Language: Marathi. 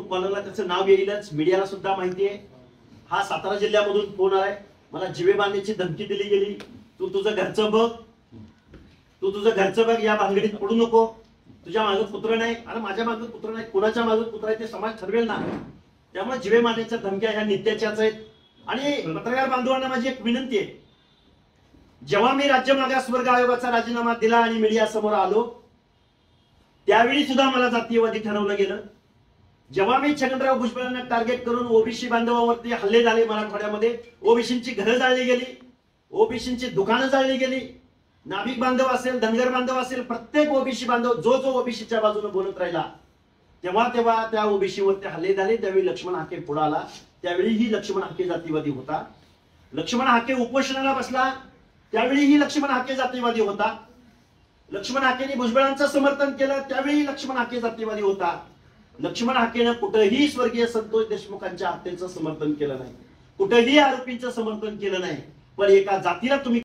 तुम्हाला त्याचं नाव येईलच, मीडियाला सुद्धा माहिती आहे. हा सातारा जिल्ह्यामधून फोन आहे, मला जिवे बांधण्याची धमकी दिली गेली. तू तुझं घरचं बघ, तू तुझं घरचं बघ, या भानगडीत पडू नको. तुझ्या मागं पुत्र नाही. अरे माझ्या मागं पुत्र नाही, कुणाच्या मागं पुत्र आहे ते समाज ठरवेल ना. त्यामुळे जिवे मारण्याच्या धमक्या ह्या नित्याच्याच आहेत. आणि पत्रकार बांधवांना माझी एक विनंती आहे, जेव्हा मी राज्य मागासवर्ग आयोगाचा राजीनामा दिला आणि मीडिया समोर आलो, त्यावेळी सुद्धा मला जातीयवादी ठरवलं गेलं. जेव्हा मी छगनराव भुजबळांना टार्गेट करून ओबीसी बांधवांवरती हल्ले झाले मराठवाड्यामध्ये, ओबीसींची घरं जाळली गेली, ओबीसींची दुकानं जाळली गेली, नाभिक बांधव असेल, धनगर बांधव असेल, प्रत्येक ओबीसी बांधव जो जो ओबीसीच्या बाजूने बोलत राहिला, तेव्हा तेव्हा त्या ओबीसीवरती हल्ले झाले. त्यावेळी लक्ष्मण हाके पुढे आला. त्यावेळीही लक्ष्मण हाके जातीवादी होता. लक्ष्मण हाके उपोषणाला बसला, त्यावेळीही लक्ष्मण हाके जातीवादी होता. लक्ष्मण हाकेने भुजबळांचं समर्थन केलं, त्यावेळी लक्ष्मण हाके जातीवादी होता. लक्ष्मण हाकेनं कुठेही स्वर्गीय संतोष देशमुखांच्या हत्येचं समर्थन केलं नाही, कुठेही आरोपींचं समर्थन केलं नाही. पण एका जातीला तुम्ही